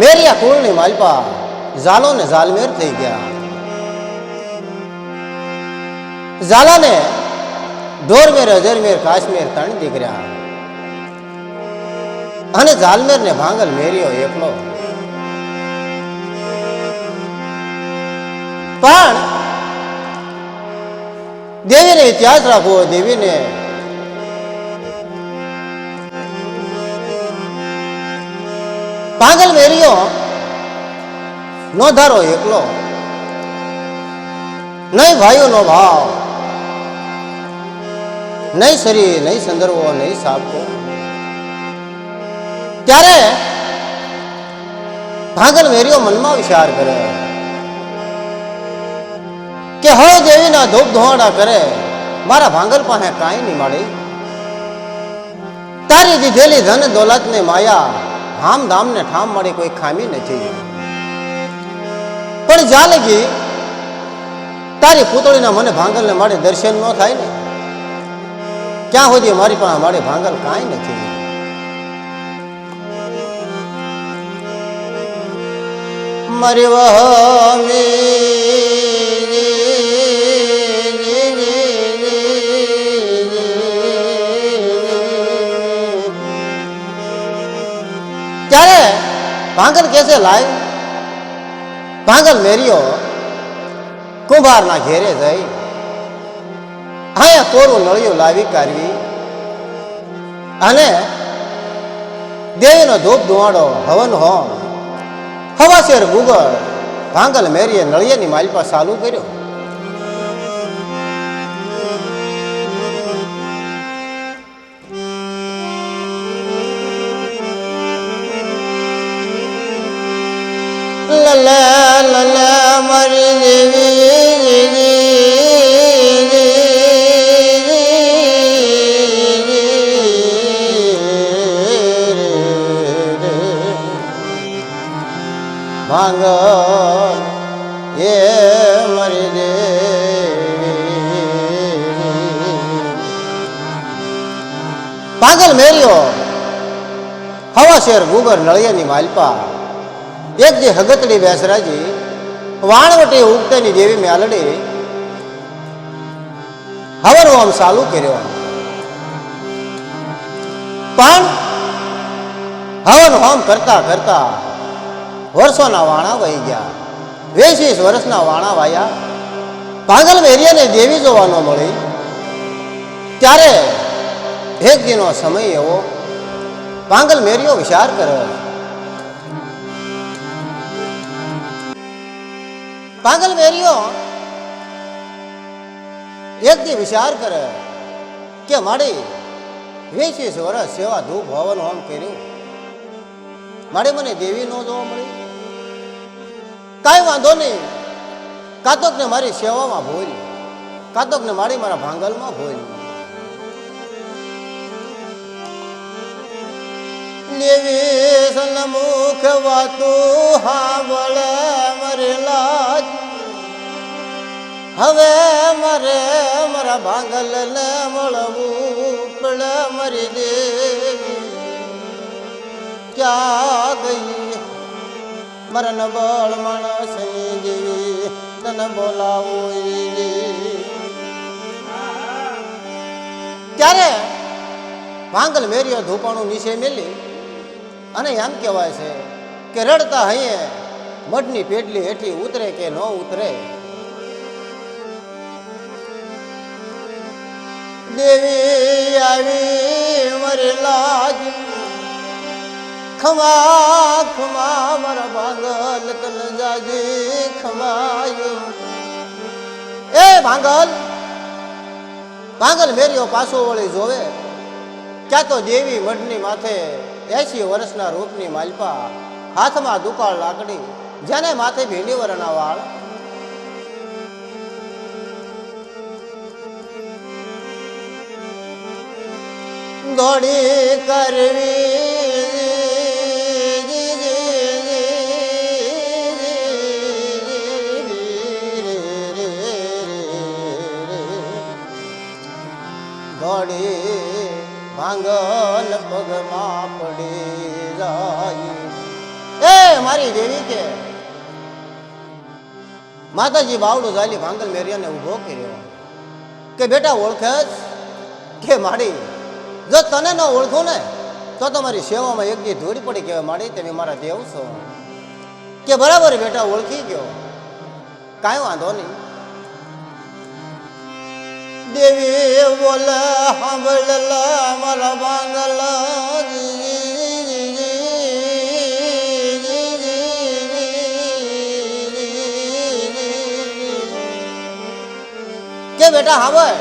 મેરિયા કુળની માલપા ઝાલો ને ઝાલમેર થઈ ગયા. ઝાલાને ઢોરમેર અજરમેર કાશ્મીર ત્રણ દીકર્યા અને ઝાલમેર ને ભાંગલ મેરિયો એકલો. પણ દેવીને ઇતિહાસ રાખવો, દેવીને ભાંગલ મેરિયો નો ધારો એકલો, નહીં ભાઈઓ નો ભાવ, નહીં શરીર, નહીં સંદર્ભો, નહીં સાબકો. ત્યારે ભાંગલ મેરિયો મનમાં વિચાર કરે કે હવે દેવીના ધૂપ ધોવાડા કરે, મારા ભાંગલ પાસે કાંઈ નહીં મળે. તારી દીધેલી ધન દોલત ને માયા હામ ધામ ને ઠામ મળે, કોઈ ખામી નથી. પણ જા લગી તારી પૂતળીના મને ભાંગલ ને મળે દર્શન ન થાય ને, ક્યાં સુધી મારી પાસે મળે ભાંગલ કાંઈ નથી. મારી ત્યારે ભાંગલ કેસે લાય. ભાંગલ મેરિયો કુંભારના ઘેરે જઈ અહીંયા કોરું નળિયું લાવી કાઢવી અને દેવીનો ધૂપ ધુવાડો હવન હોમ હવાશેર ગુગળ ભાંગલ મેરીએ નળિયાની માલપા ચાલુ કર્યો. લલા લલા મારી દેવી ભાંગલ એ મારી દેવી. ભાંગલ મેરિયો હવાશેર ગુગર નળિયાની માલપા એક જે હગતડી બેસરાજી વાણવટી ઉગતાની દેવી મેલડી હવન હોમ ચાલુ કર્યો. પણ હવન હોમ કરતા કરતા વર્ષોના વાણા વહી ગયા. 20 વર્ષના વાણા વાયા. ભાંગલ મેરિયાને દેવી જોવા ન મળી. ત્યારે એક દિનો સમય એવો ભાંગલ મેરિયો વિચાર કરે. ભાંગલ મેરિયો એક દી વિચાર કરે કે મારી 20 વર્ષ સેવા ધૂપ હવન હોમ કર્યું, મારે મને દેવી ન જોવા મળી. કાંઈ વાંધો નહીં, કાતોક ને મારી સેવામાં ભૂલ, કાતોક ને મારી મારા ભાંગલમાં ભૂલ. દેવી સન્મુખ વાતું હાંભળે મરેલા, હવે મારે મારા ભાંગલ ને મળવું પડે. મારી દેવી ક્યાં ગઈ, મારા નબળ માણસની દેવી તને બોલાવું. ત્યારે ભાંગલ મેરિયો ધૂપાણું નીચે મેલી અને એમ કહેવાય છે કે રડતા હૈયે મઢની પેટલી હેઠી ઉતરે કે ન ઉતરે. દેવી આવી મારી લાજ, ખમા ખમા મારા ભાંગલ તને જાજી ખમાયું. એ ભાંગલ. ભાંગલ મેરિયો પાછો વળી જોવે ક્યાં તો દેવી મઢની માથે 80 વર્ષના રૂપની માલપા હાથમાં દુકાળ લાકડી, જેને માથે ભીંડી વરના વાળ. દોડી કરવી દોડી ભાંગલ પગમાં પડી જાય. એ મારી દેવી કે માતાજી બાવડું ઝાલી ભાંગલ મેરિયાને ઊભો કર્યો કે બેટા ઓળખે કે માડી, જો તને ન ઓળખું ને તો તમારી સેવામાં એક દી ધૂળ પડી કહેવાય માડી, તમે મારા દેવ છો. કે બરાબર બેટા ઓળખી ગયો, કાંઈ વાંધો નહીં. દેવી બોલે સાંભળલા મારા ભાંગલા કે બેટા સાંભળ,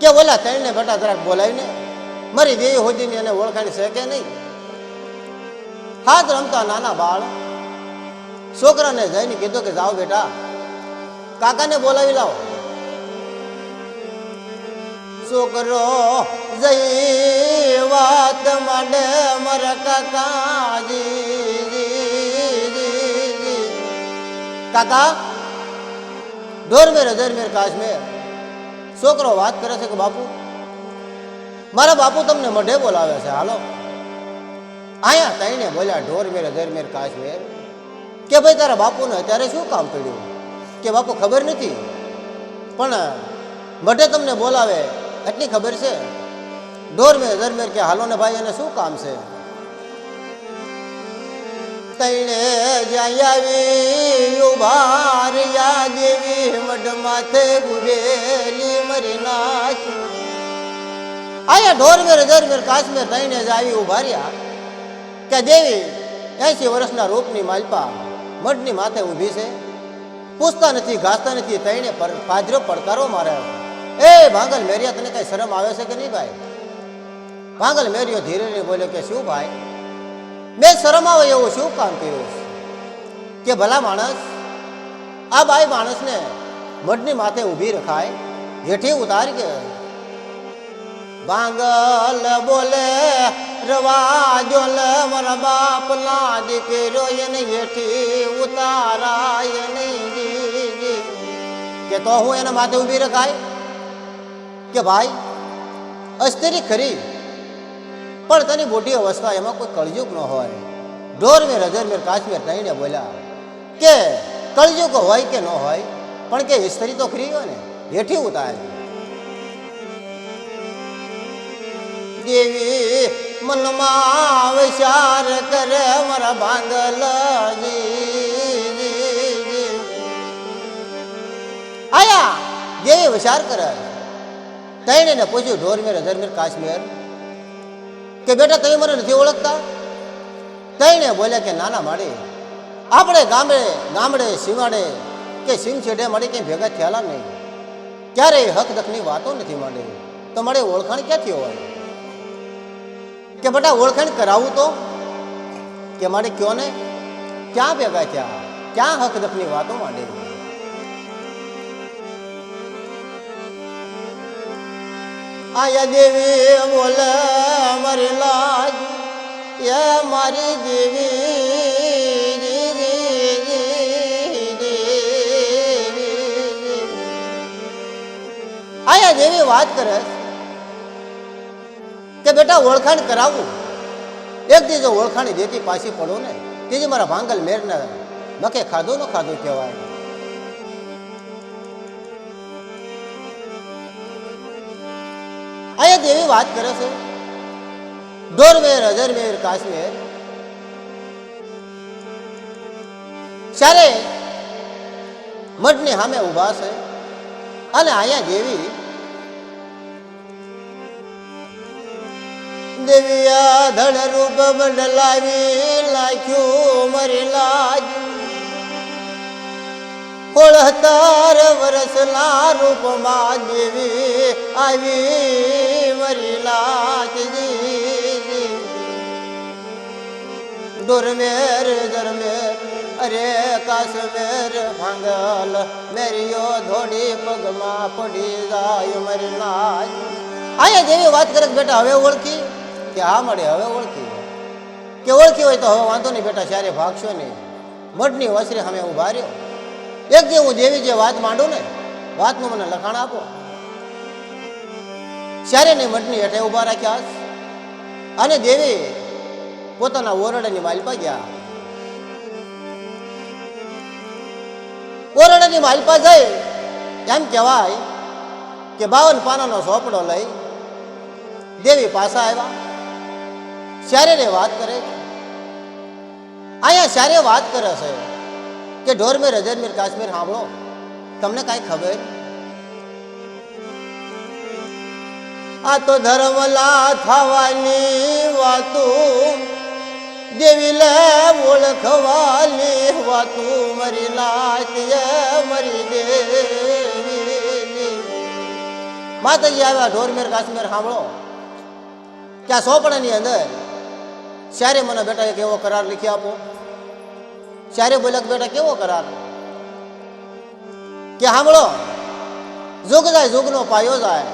કે બોલા તને બેટા જરાક બોલાવીને મારી દેવી હોદીની એને ઓળખાણી છે કે નહીં. હાથ રમતા નાના બાળ છોકરાને જઈને કીધું કે જાઓ બેટા કાકાને બોલાવી લાવો. છોકરો જઈ વાત માંડે મારા કાકાજી. કાકા ઢોરમેર અજરમેર કાશ્મીર. છોકરો વાત કરે છે કે બાપુ મારા બાપુ તમને મઢે બોલાવે છે, હાલો. અહીંયા તઈને બોલ્યા ઢોરમેર અજરમેર કાશ્મીર કે ભાઈ તારા બાપુને અત્યારે શું કામ પડ્યું. કે બાપુ ખબર નથી, પણ મઢે તમને બોલાવે એટલી ખબર છે. ઢોરમેર અજરમેર કે હાલો ને ભાઈ એને શું કામ છે. તઈને જાય આવી ઉભાર યા દેવી મઢ માથે ગુરેલી મરી નાખી. આયા ઢોરમેર અજરમેર કાશ્મીર તઈને જ આવી ઉભા રહ્યા કે દેવી 80 વર્ષના રૂપની માલપા મઢની માથે ઊભી છે. પૂછતા નથી, ઘાસતા નથી, તઈને પાજરો પડકારો મારે. એ ભાંગલ મેરિયા તને કઈ શરમ આવે છે કે નહીં ભાઈ. ભાંગલ મેરિયો ધીરે બોલ્યો કે શું ભાઈ મેં શરમ આવે એવું શું કામ કર્યું કે ભલા માણસ આ બાઈ માણસને મઢની માથે ઊભી રખાય, હેઠી ઉતાર કે. ભાંગલ બોલે રવાજો લે મારા બાપના દીકરો એને હેઠી ઉતારાય નહીં. કે તો હું એના માથે ઊભી રખાય કે ભાઈ અસ્તરી ખરી, પણ તેની મોટી અવસ્થા એમાં કોઈ કળયુગ ન હોય. ઢોરમેર અજરમેર કાશ્મીર તઈને બોલ્યા કે કળયુગ હોય કે ન હોય, પણ કે સ્ત્રી તો ખરી હોય ને, હેઠી ઉતાર. દેવી મનમાં વિચાર કરે મારા ભાંગલજી. આયા દેવી વિચાર કરે. તઈને પૂછ્યું ઢોરમેર અજરમેર કાશ્મીર કે બેટા તમે મને નથી ઓળખતા. તઈને બોલ્યા કે નાના માડી આપણે ગામડે સીમાડે કે સિંગછેડે મળી કંઈ ભેગા થયેલા નહીં, ક્યારેય હક દખની વાતો નથી માંડી, તો મળે ઓળખાણ ક્યાંથી હોય. કે બેટા ઓળખાણ કરાવું તો કે મારે કયો ને ક્યાં ભેગા થયા, ક્યાં હક દખની વાતો માંડી. આયા દેવી બોલે મારી લાજ એ મારી દેવી. આયા દેવી વાત કરે કે બેટા ઓળખાણ કરાવું. એક દી જો ઓળખાણી દેતી પાછી પડો ને તેજી મારા ભાંગલ મેરને મકે ખાધું ન ખાધું કહેવાય. આયા દેવી વાત કરે છે ઢોરમેર અજરમેર કાશ્મીર. ચારે મઢની સામે ઊભા છે અને આયા દેવીયા ધડ રૂપ બદલાવી લાખ્યું મરી લાજ. 16 વર્ષના રૂપમાં દેવી આવી મરી લાજ. ડોરમેર જરમેર અરે કાશ્મેર ભાંગલ મેરીઓ ધોડી પગમાં પડી જાય મરી નાય. અહીંયા જેવી વાત કરે બેટા હવે ઓળખી કે હા મળે હવે ઓળખી કે ઓળખી હોય તો હવે વાંધો નહીં બેટા ત્યારે ભાગશો નહીં. મઢની વસરી સામે ઉભા રહ્યો. એક જે હું જેવી જે વાત માંડું ને વાતનું મને લખાણ આપો. ત્યારે ને મઢની હેઠે ઉભા રાખ્યા અને દેવી પોતાના ઓરડાની માલપા ગયા. ઓરડાની માલપા જઈ એમ કહેવાય કે 52 પાનાનો સોપડો લઈ દેવી પાછા આવ્યા. શારે વાત કરે અહીંયા શારે વાત કરે છે કે ઢોરમેર અજરમેર કાશ્મીર સાંભળો તમને કાંઈ ખબર? આ તો ધર્મલા થવાની વાતું દેવી લે ઓળખવાની વાતું મરી નાતીએ મરી દેવી. માતાજી આવ્યા ઢોરમેર કાશ્મીર સાંભળો કે આ સોપડાની અંદર શારે મને બેટા એક એવો કરાર લખી આપો. શારે બોલ્યા કે બેટા કેવો કરાર? કે સાંભળો જોગ જાય જોગનો પાયો જાય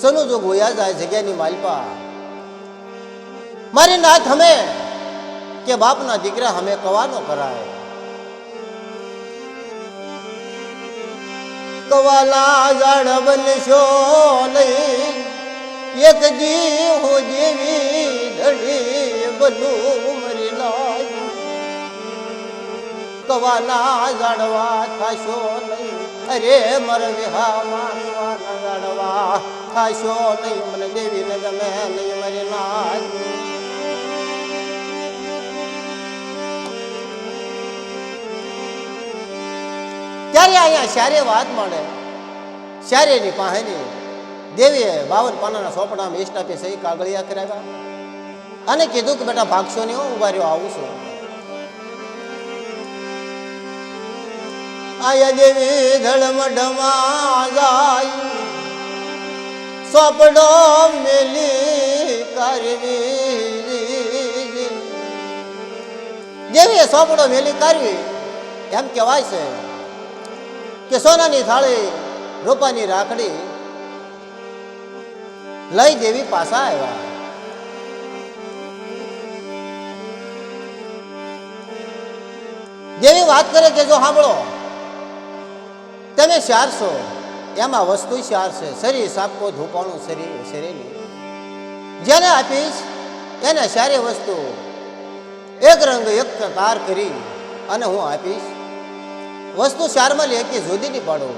સનું જોગ હોયા જાય જગ્યાની માલપા મારી નાથ હમે કે બાપના દીકરા હમે કવાનો કરાય. કવાલા જાડ બનશો નહીં એક જી હો જેવી ધડી બનું મરી નાય. કવાના જાડવા થાશો નહીં અરે મર વિહા માનવાના જાડવા થાશો નહીં મને દેવી ને ગમે નહીં મરી નાય. ત્યારે અહીંયા શારે વાત મળે. શારેની પાસેની દેવીએ 52 પાનાના સોપડામાં ઈષ્ટાપે સહી કાગળિયા કરાવ્યા અને કીધું કે બેટા ભાગશો નહીં, ઉભા રહ્યો આવું છું. આયા દેવી ધડમઢમાં જાય સોપડો મેલી કરવી. દેવીએ સોપડો મેલી કરવી એમ કહેવાય છે કે સોનાની થાળી રૂપાની રાખડી લઈ દેવી પાછા આવ્યા. દેવી વાત કરે કે જો સાંભળો તમે શાર છો એમાં વસ્તુ શાર છે. શરીર સાપકો ધૂપાણું શરીર શરીરની જેને આપીશ એને સારી વસ્તુ એક રંગ એક તાર કરી અને હું આપીશ. વસ્તુ શારમાં લે કે જુદી નહીં પાડું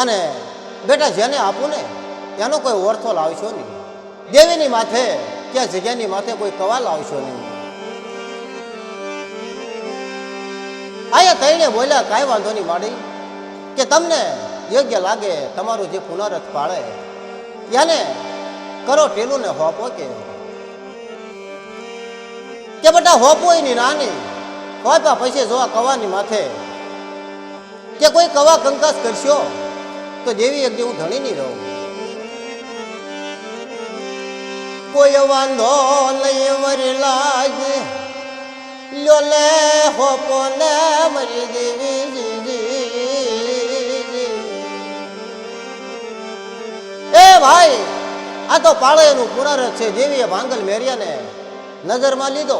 અને બેટા જેને આપું ને એનો કોઈ ઓરથો લાવશો નહીં. દેવીની માથે કે જગ્યાની માથે કોઈ કવા લાવશો નહીં. આયા તઈને બોલ્યા કાંઈ વાંધો નહીં માડી કે તમને યોગ્ય લાગે તમારું જે પુનરથ પાળે એને કરો ટેલું ને હોપો કે બેટા હોપો એની નાની હોપ્યા પછી જો આ કવાની માથે કે કોઈ કવા કંકાસ કરશો તો દેવી એક જેવું ધણી નહીં રહું. કોઈ વાંધો નહીં મરી લાજ લ્યો લે હોપો ને મરી દેવી. એ ભાઈ આ તો પાળે એનું પુનરથ છે. દેવીએ ભાંગલ મેરિયાને નજરમાં લીધો.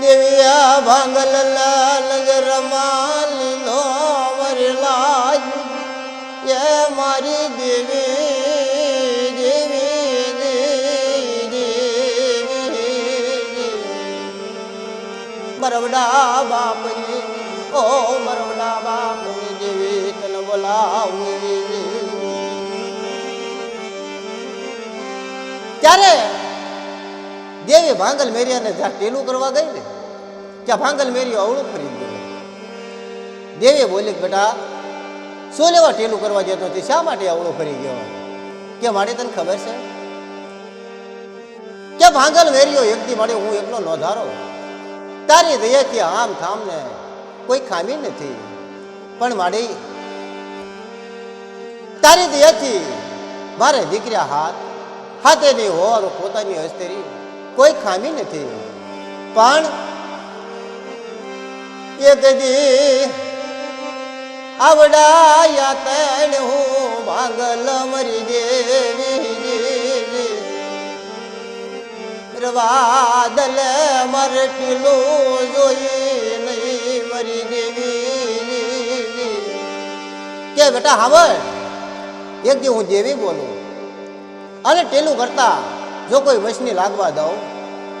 દેવિયા ભાંગલ નજરમાં લીધો વરલાજ એ મારી દેવી દેવી મરવડા બાપની ઓ મરવડા બાપની દેવી તને બોલાવી. ત્યારે દેવી ભાંગલ મેરિયાને જ્યાં ટેલું કરવા ગઈ ને ત્યાં ભાંગલ મેરિયો અવળું ફરી ગયું. દેવી બોલી બેટા શું લેવા ટેલું કરવા જતો હતી, શા માટે અવળો ફરી ગયો? કે મારે તને ખબર છે કે ભાંગલ મેરિયો એકથી મળે હું એકલો નોંધારો તારી દયાથી આમ થામ ને કોઈ ખામી નથી. પણ માડી તારી દયાથી મારે દીકરા હાથે નહીં હોવાનું પોતાની હસ્તેરી કોઈ ખામી નથી, પણ એક દી આવડાયા તણ હું ભાંગલ મરી દેવી રવાદલ મરટીલું જોઈ નહીં મરી દેવી કે બેટા હાવળ એક દી હું જેવી બોલું અને ટેલું કરતા જો કોઈ વશની લાગવા દઉં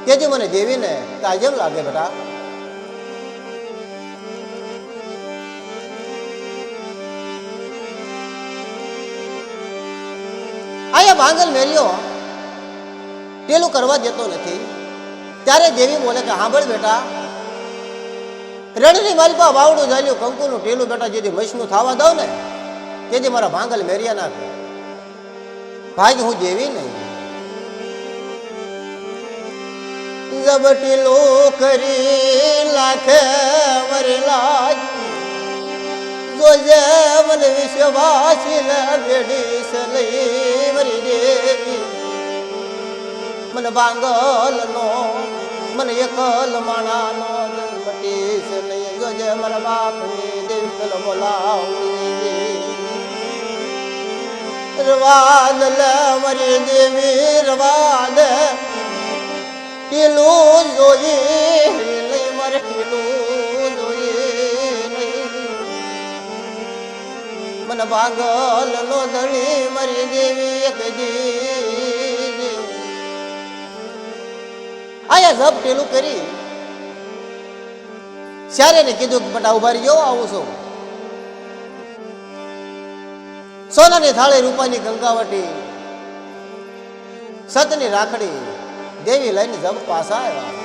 તેથી મને દેવીને તાજમ લાગે બેટા. આયા ભાંગલ મેલ્યો ટેલું કરવા દેતો નથી ત્યારે દેવી બોલે કે સાંભળ બેટા, રણની મારી પાસે વાવડું ઝાલ્યું કંકુનું ટેલું બેટા જેથી મશનું થવા દઉં ને તેથી મારા ભાંગલ મેરિયા નાખે ભાઈ હું જેવી નહીં. જબટીલો કરી લાખે મરેલા જોજે મને વિશ્વાસી ભેડીશ લઈ મરી દેવી મને ભાંગલ નો મને એકલ માણાનો મટીશ નહીં જોજે મારા બાપની દેવી બોલાવડી રવાદ લે મરી દેવી રવાદ ટીલું જોઈ લઈ મારે ટીલું જોઈ મને ભાગલ નો ધણી મરી દેવી એક જી આયા જબ ટેલું કરી ત્યારે ને કીધું કે બટા ઉભા રહ્યો આવું છું. સોનાની થાળી રૂપાની કંકાવટી સતની રાખડી દેવી લઈને જબ પાછા આવ્યા.